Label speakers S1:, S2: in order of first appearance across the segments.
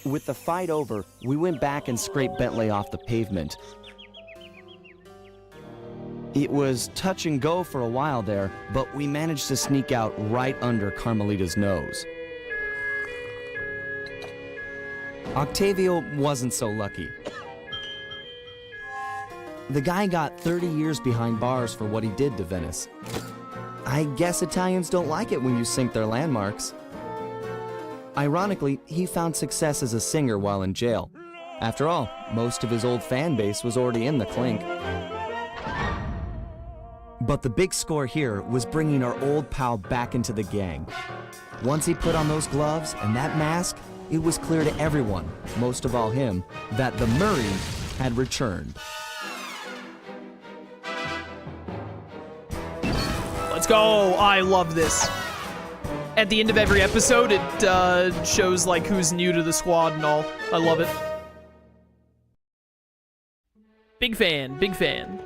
S1: With the fight over, we went back and scraped Bentley off the pavement. It was touch and go for a while there, but we managed to sneak out right under Carmelita's nose. Octavio wasn't so lucky. The guy got 30 years behind bars for what he did to Venice. I guess Italians don't like it when you sink their landmarks. Ironically, he found success as a singer while in jail. After all, most of his old fan base was already in the clink. But the big score here was bringing our old pal back into the gang. Once he put on those gloves and that mask, it was clear to everyone, most of all him, that the Murray had returned.
S2: Let's go! I love this. At the end of every episode, it shows like who's new to the squad and all. I love it. Big fan, big fan.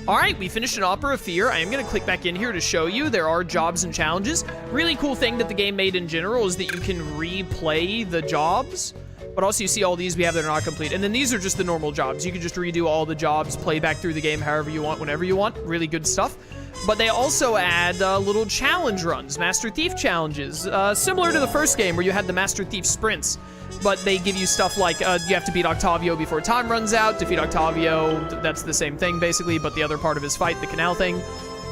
S2: Alright, we finished an Opera of Fear. I am going to click back in here to show you there are jobs and challenges. Really cool thing that the game made in general is that you can replay the jobs. But also you see all these we have that are not complete. And then these are just the normal jobs. You can just redo all the jobs, play back through the game however you want, whenever you want. Really good stuff. But they also add little challenge runs, Master Thief challenges. Similar to the first game where you had the Master Thief sprints. But they give you stuff like you have to beat Octavio before time runs out. Defeat Octavio, that's the same thing basically, but the other part of his fight, the canal thing.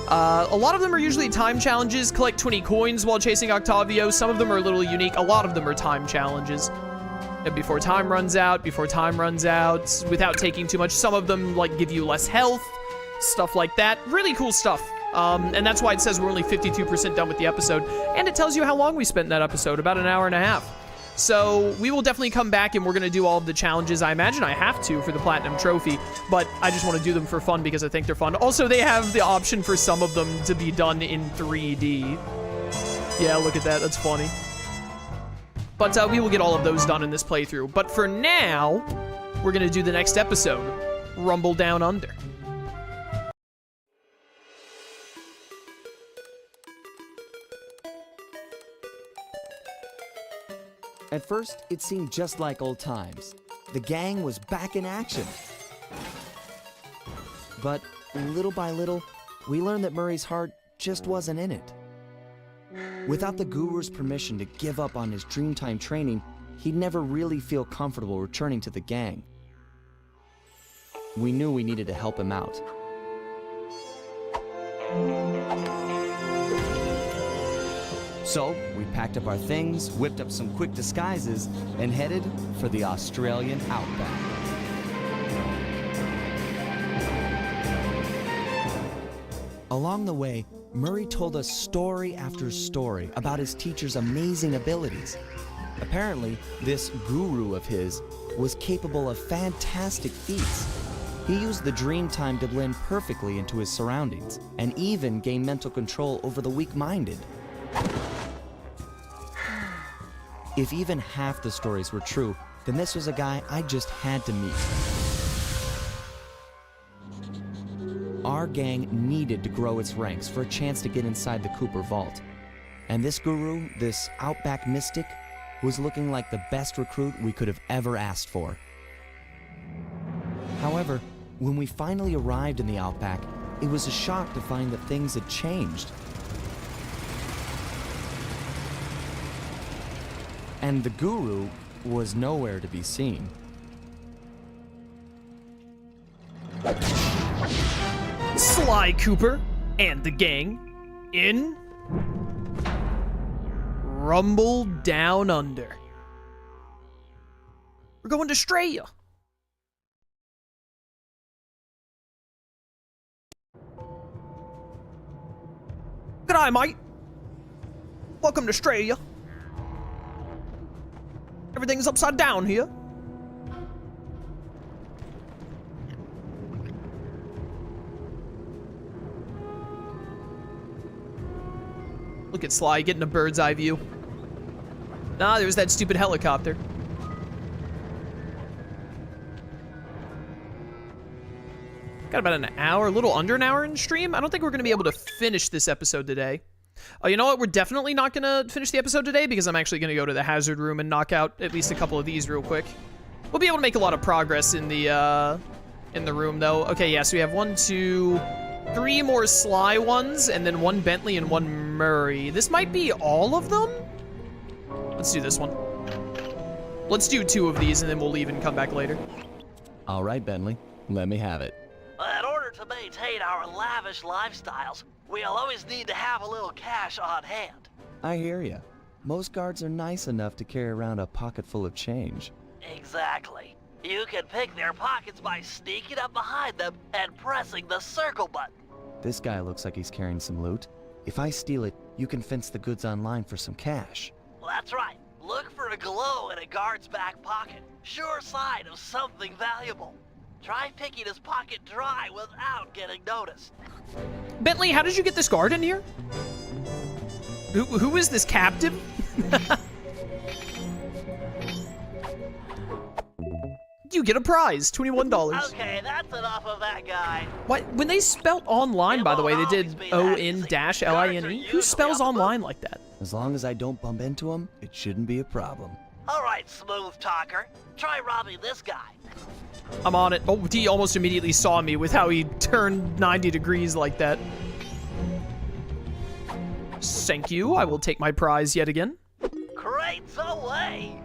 S2: A lot of them are usually time challenges. Collect 20 coins while chasing Octavio. Some of them are a little unique. A lot of them are time challenges. Before time runs out, without taking too much. Some of them like give you less health, stuff like that. Really cool stuff. And that's why it says we're only 52% done with the episode. And it tells you how long we spent in that episode, about an hour and a half. So we will definitely come back and we're going to do all of the challenges. I imagine I have to for the Platinum Trophy, but I just want to do them for fun because I think they're fun. Also, they have the option for some of them to be done in 3D. Yeah, look at that. That's funny. But we will get all of those done in this playthrough. But for now, we're going to do the next episode, Rumble Down Under.
S1: At first, it seemed just like old times. The gang was back in action. But little by little, we learned that Murray's heart just wasn't in it. Without the guru's permission to give up on his Dreamtime training, he'd never really feel comfortable returning to the gang. We knew we needed to help him out. So, we packed up our things, whipped up some quick disguises, and headed for the Australian Outback. Along the way, Murray told us story after story about his teacher's amazing abilities. Apparently, this guru of his was capable of fantastic feats. He used the Dreamtime to blend perfectly into his surroundings, and even gain mental control over the weak-minded. If even half the stories were true, then this was a guy I just had to meet. Our gang needed to grow its ranks for a chance to get inside the Cooper vault. And this guru, this Outback mystic, was looking like the best recruit we could have ever asked for. However, when we finally arrived in the Outback, it was a shock to find that things had changed. And the guru was nowhere to be seen.
S2: Sly Cooper and the gang in Rumble Down Under. We're going to Straya. G'day, mate. Welcome to Straya. Everything's upside down here. Look at Sly getting a bird's eye view. Nah, there's that stupid helicopter. Got about an hour, a little under an hour in stream. I don't think we're going to be able to finish this episode today. Oh, you know what? We're definitely not gonna finish the episode today because I'm actually gonna go to the hazard room and knock out at least a couple of these real quick. We'll be able to make a lot of progress in the room though. Okay, yeah, so we have 1, 2, 3 more Sly ones, and then 1 Bentley and 1 Murray. This might be all of them? Let's do this one. Let's do 2 of these, and then we'll leave and come back later.
S1: All right, Bentley, let me have it.
S3: In order to maintain our lavish lifestyles, we'll always need to have a little cash on hand.
S1: I hear ya. Most guards are nice enough to carry around a pocket full of change.
S3: Exactly. You can pick their pockets by sneaking up behind them and pressing the circle button.
S1: This guy looks like he's carrying some loot. If I steal it, you can fence the goods online for some cash.
S3: That's right. Look for a glow in a guard's back pocket. Sure sign of something valuable. Try picking his pocket dry without getting noticed.
S2: Bentley, how did you get this guard in here? Who is this captive? You get a prize, $21.
S3: Okay, that's enough of that guy.
S2: What? When they spelt online, by the way, they did O-N-L-I-N-E. Who spells online like that?
S1: As long as I don't bump into him, it shouldn't be a problem.
S3: All right, smooth talker. Try robbing this guy.
S2: I'm on it. Oh, he almost immediately saw me with how he turned 90 degrees like that. Thank you. I will take my prize yet again.
S3: Crates away!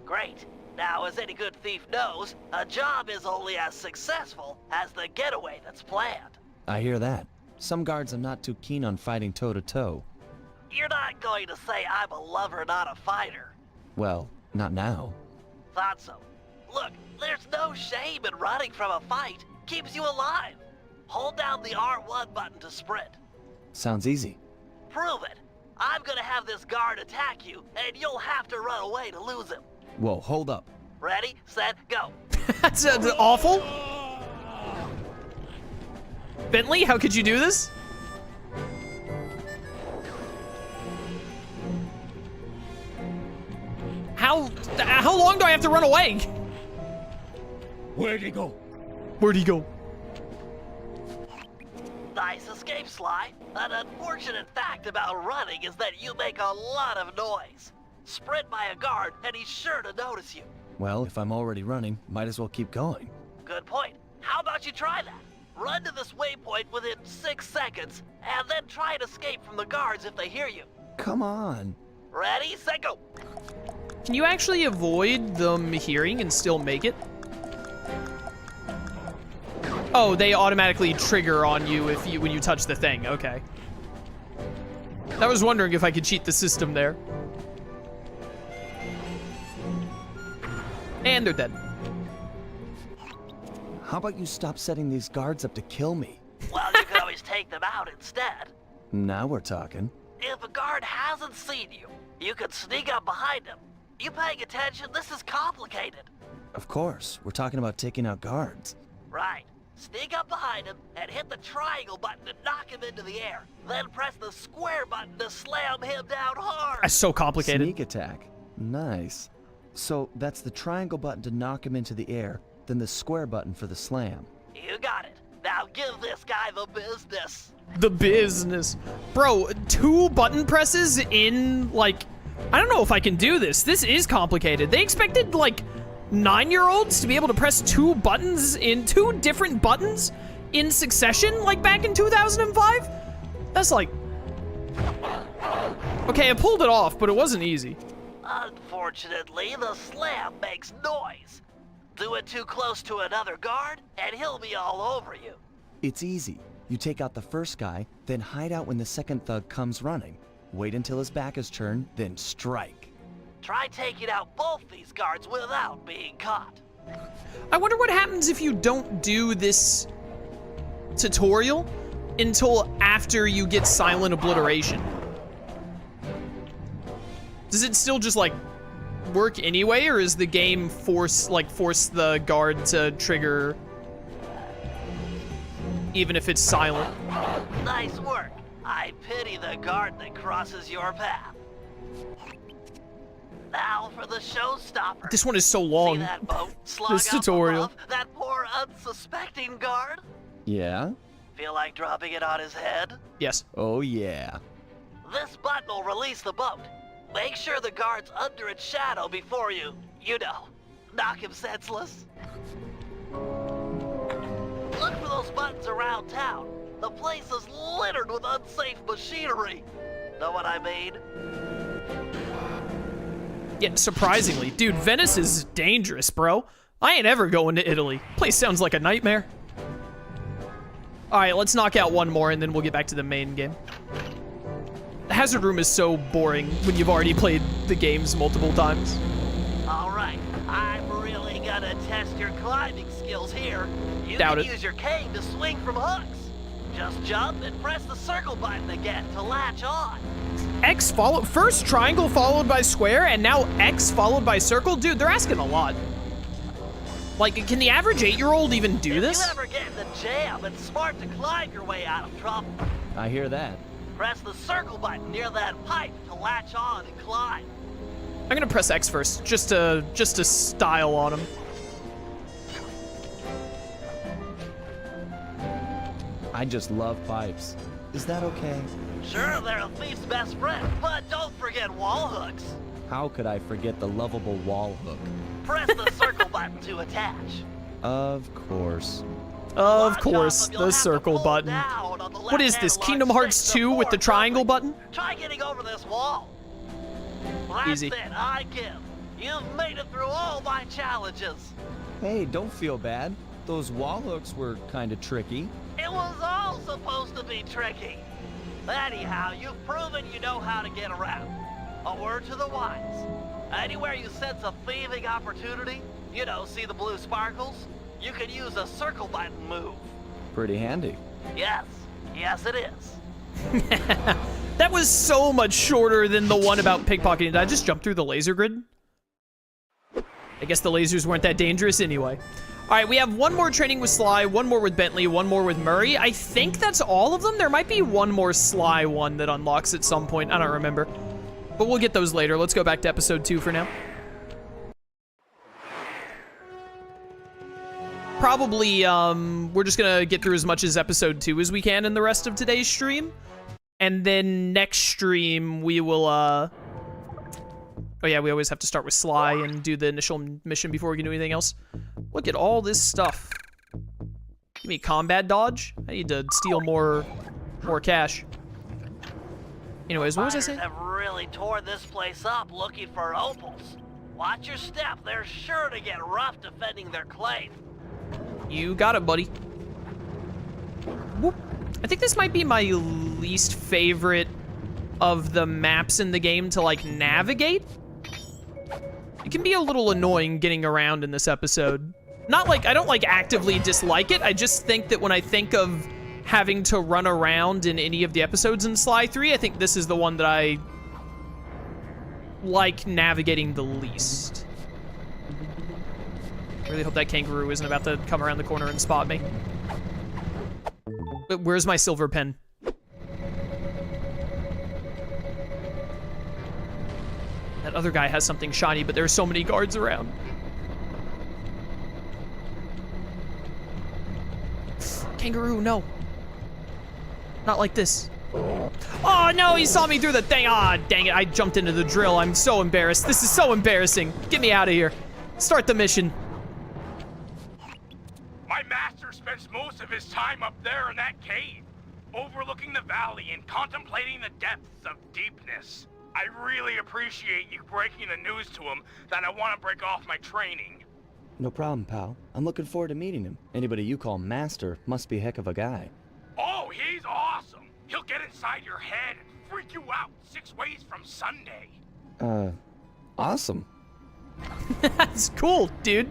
S3: Great. Now, as any good thief knows, a job is only as successful as the getaway that's planned.
S1: I hear that. Some guards are not too keen on fighting toe-to-toe.
S3: You're not going to say I'm a lover, not a fighter.
S1: Well, not now.
S3: Thought so. Look, there's no shame in running from a fight. Keeps you alive. Hold down the R1 button to sprint.
S1: Sounds easy.
S3: Prove it. I'm gonna have this guard attack you, and you'll have to run away to lose him.
S1: Whoa, hold up.
S3: Ready, set, go.
S2: That's awful. Bentley, how could you do this? How long do I have to run away?
S4: Where'd he go?
S2: Where'd he go?
S3: Nice escape, Sly. An unfortunate fact about running is that you make a lot of noise. Sprint by a guard, and he's sure to notice you.
S1: Well, if I'm already running, might as well keep going.
S3: Good point. How about you try that? Run to this waypoint within 6 seconds, and then try and escape from the guards if they hear you.
S1: Come on.
S3: Ready, set, go.
S2: Can you actually avoid them hearing and still make it? Oh, they automatically trigger on you when you touch the thing. Okay. I was wondering if I could cheat the system there. And they're dead.
S1: How about you stop setting these guards up to kill me?
S3: Well, you can always take them out instead.
S1: Now we're talking.
S3: If a guard hasn't seen you, you can sneak up behind him. You paying attention? This is complicated.
S1: Of course, we're talking about taking out guards.
S3: Right. Sneak up behind him and hit the triangle button to knock him into the air. Then press the square button to slam him down hard.
S2: That's so complicated.
S1: Sneak attack. Nice. So that's the triangle button to knock him into the air, then the square button for the slam.
S3: You got it. Now give this guy the business.
S2: The business. Bro, 2 button presses in, like... I don't know if I can do this. This is complicated. They expected, like, 9-year-olds to be able to press 2 buttons in 2 different buttons in succession, like back in 2005? That's like... Okay, I pulled it off, but it wasn't easy.
S3: Unfortunately, the slam makes noise. Do it too close to another guard, and he'll be all over you.
S1: It's easy. You take out the first guy, then hide out when the second thug comes running. Wait until his back is turned, then strike.
S3: Try taking out both these guards without being caught.
S2: I wonder what happens if you don't do this tutorial until after you get silent obliteration. Does it still just, like, work anyway, or is the game force the guard to trigger even if it's silent?
S3: Nice work. I pity the guard that crosses your path. Now for the showstopper.
S2: This one is so long.
S3: See that boat slug
S2: This
S3: up
S2: tutorial.
S3: above that poor unsuspecting guard?
S1: Yeah?
S3: Feel like dropping it on his head?
S2: Yes.
S1: Oh, yeah.
S3: This button will release the boat. Make sure the guard's under its shadow before you knock him senseless. Look for those buttons around town. The place is littered with unsafe machinery. Know what I mean?
S2: Yeah, surprisingly. Dude, Venice is dangerous, bro. I ain't ever going to Italy. Place sounds like a nightmare. All right, let's knock out one more and then we'll get back to the main game. The hazard room is so boring when you've already played the games multiple times.
S3: All right, I'm really gonna test your climbing skills here. You
S2: Doubt
S3: can
S2: it.
S3: use your cane to swing from hooks. Just jump and press the circle button again to latch on.
S2: X followed, first triangle followed by square and now X followed by circle? Dude, they're asking a lot. Like, can the average 8-year-old even do this?
S3: If you ever get in the jam, it's smart to climb your way out of trouble.
S1: I hear that.
S3: Press the circle button near that pipe to latch on and climb.
S2: I'm gonna press X first, just to style on him.
S1: I just love pipes. Is that okay?
S3: Sure, they're a thief's best friend, but don't forget wall hooks.
S1: How could I forget the lovable wall hook?
S3: Press the circle button to attach.
S1: Of course.
S2: Of
S3: Launch
S2: course,
S3: off and you'll
S2: the
S3: have to
S2: circle
S3: pull
S2: button.
S3: down on the
S2: What is this,
S3: left-hand
S2: Kingdom
S3: large
S2: Hearts
S3: stick
S2: 2 with the
S3: support
S2: triangle
S3: button.
S2: button?
S3: Try getting over this wall. That's
S2: Easy.
S3: it, I give. You've made it through all my challenges.
S1: Hey, don't feel bad. Those wall hooks were kind of tricky.
S3: It was all supposed to be tricky. Anyhow, you've proven you know how to get around. A word to the wise. Anywhere you sense a thieving opportunity, see the blue sparkles, you can use a circle button move.
S1: Pretty handy.
S3: Yes, it is.
S2: That was so much shorter than the one about pickpocketing. Did I just jump through the laser grid? I guess the lasers weren't that dangerous anyway. All right, we have one more training with Sly, one more with Bentley, one more with Murray. I think that's all of them. There might be one more Sly one that unlocks at some point. I don't remember. But we'll get those later. Let's go back to episode 2 for now. Probably, we're just gonna get through as much as episode 2 as we can in the rest of today's stream. And then next stream, we will, oh yeah, we always have to start with Sly and do the initial mission before we can do anything else. Look at all this stuff. Give me combat dodge. I need to steal more cash. Anyways, what was I saying?
S3: Miners have really torn this place up looking for opals. Watch your step. They're sure to get rough defending their claim.
S2: You got it, buddy. Whoop. I think this might be my least favorite of the maps in the game to, like, navigate. It can be a little annoying getting around in this episode. Not like, I don't, like, actively dislike it. I just think that when I think of having to run around in any of the episodes in Sly 3, I think this is the one that I like navigating the least. I really hope that kangaroo isn't about to come around the corner and spot me. Where's my silver pen? That other guy has something shiny, but there are so many guards around. Kangaroo, no. Not like this. Oh, no, he saw me through the thing. Ah, dang it, I jumped into the drill. I'm so embarrassed. This is so embarrassing. Get me out of here. Start the mission.
S4: My master spends most of his time up there in that cave, overlooking the valley and contemplating the depths of deepness. I really appreciate you breaking the news to him that I want to break off my training.
S1: No problem, pal. I'm looking forward to meeting him. Anybody you call master must be a heck of a guy.
S4: Oh, he's awesome. He'll get inside your head and freak you out 6 ways from Sunday.
S1: Awesome.
S2: That's cool, dude.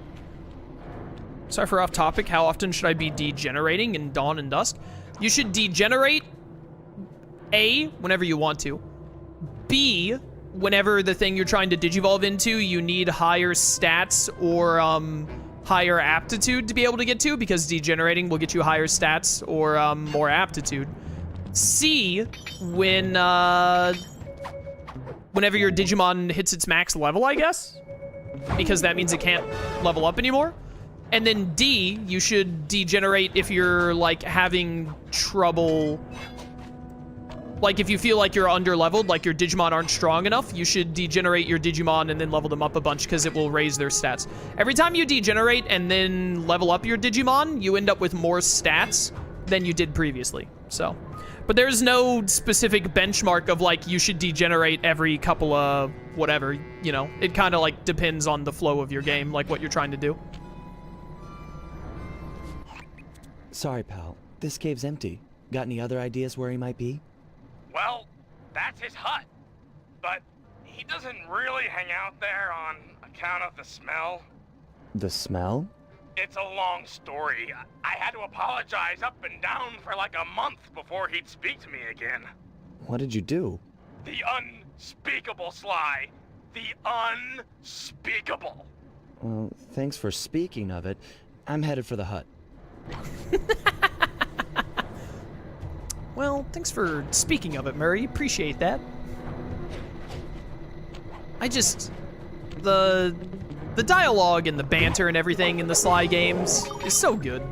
S2: Sorry for off topic. How often should I be degenerating in Dawn and Dusk? You should degenerate, A, whenever you want to. B, whenever the thing you're trying to digivolve into, you need higher stats or higher aptitude to be able to get to, because degenerating will get you higher stats or more aptitude. C, whenever your Digimon hits its max level, I guess, because that means it can't level up anymore. And then D, you should degenerate if you're, like, having trouble. Like, if you feel like you're under-leveled, like your Digimon aren't strong enough, you should degenerate your Digimon and then level them up a bunch, because it will raise their stats. Every time you degenerate and then level up your Digimon, you end up with more stats than you did previously, so. But there's no specific benchmark of, like, you should degenerate every couple of whatever, you know. It kind of, like, depends on the flow of your game, like what you're trying to do.
S1: Sorry, pal. This cave's empty. Got any other ideas where he might be?
S4: Well, that's his hut. But he doesn't really hang out there on account of the smell.
S1: The smell?
S4: It's a long story. I had to apologize up and down for like a month before he'd speak to me again.
S1: What did you do?
S4: The unspeakable, Sly. The unspeakable.
S1: Well, thanks for speaking of it. I'm headed for the hut.
S2: Well, thanks for speaking of it, Murray. Appreciate that. The dialogue and the banter and everything in the Sly games is so good.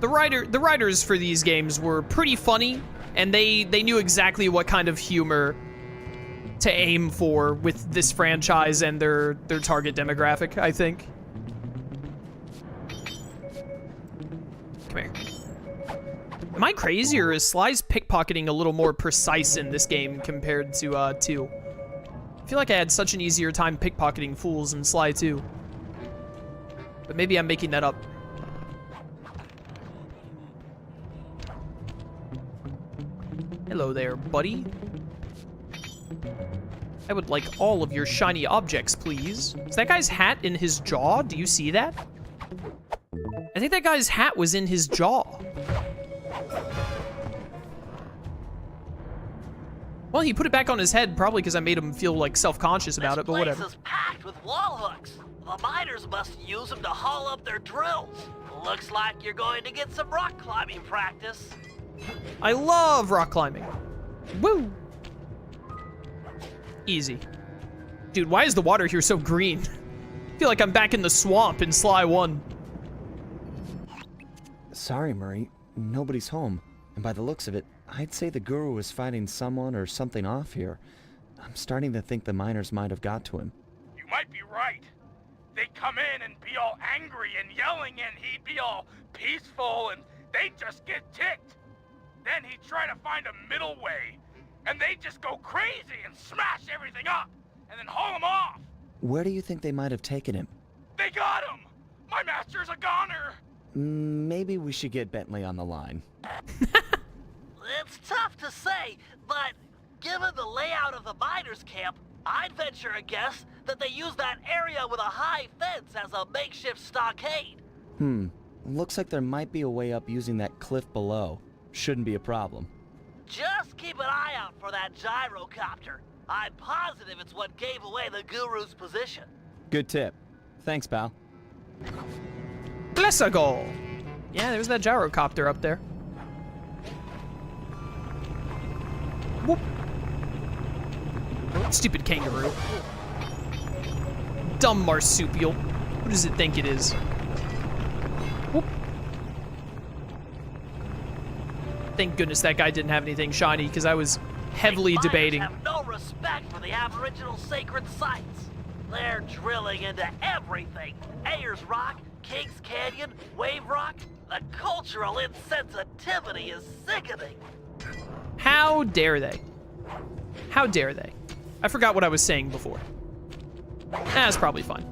S2: The writers for these games were pretty funny, and they knew exactly what kind of humor to aim for with this franchise and their target demographic, I think. Come here. Am I crazy, or is Sly's pickpocketing a little more precise in this game compared to 2? I feel like I had such an easier time pickpocketing fools in Sly 2. But maybe I'm making that up. Hello there, buddy. I would like all of your shiny objects, please. Is that guy's hat in his jaw? Do you see that? I think that guy's hat was in his jaw. Well, he put it back on his head, probably because I made him feel, like, self-conscious about it, but whatever.
S3: This place is packed with wall hooks. The miners must use them to haul up their drills. Looks like you're going to get some rock climbing practice.
S2: I love rock climbing. Woo! Easy. Dude, why is the water here so green? I feel like I'm back in the swamp in Sly 1.
S1: Sorry, Murray. Nobody's home. And by the looks of it, I'd say the guru was fighting someone or something off here. I'm starting to think the miners might have got to him.
S4: You might be right. They'd come in and be all angry and yelling, and he'd be all peaceful, and they'd just get ticked. Then he'd try to find a middle way, and they'd just go crazy and smash everything up, and then haul him off.
S1: Where do you think they might have taken him?
S4: They got him! My master's a goner!
S1: Maybe we should get Bentley on the line.
S3: It's tough to say, but given the layout of the miners' camp, I'd venture a guess that they use that area with a high fence as a makeshift stockade.
S1: Looks like there might be a way up using that cliff below. Shouldn't be a problem.
S3: Just keep an eye out for that gyrocopter. I'm positive it's what gave away the guru's position.
S1: Good tip. Thanks, pal.
S2: Let's go. Yeah, there's that gyrocopter up there. Whoop. Stupid kangaroo. Dumb marsupial. Who does it think it is? Whoop. Thank goodness that guy didn't have anything shiny, because I was heavily debating.
S3: Have no respect for the Aboriginal sacred sites. They're drilling into everything. Ayers Rock, Kings Canyon, Wave Rock. The cultural insensitivity is sickening.
S2: How dare they? How dare they? I forgot what I was saying before. That's probably fine.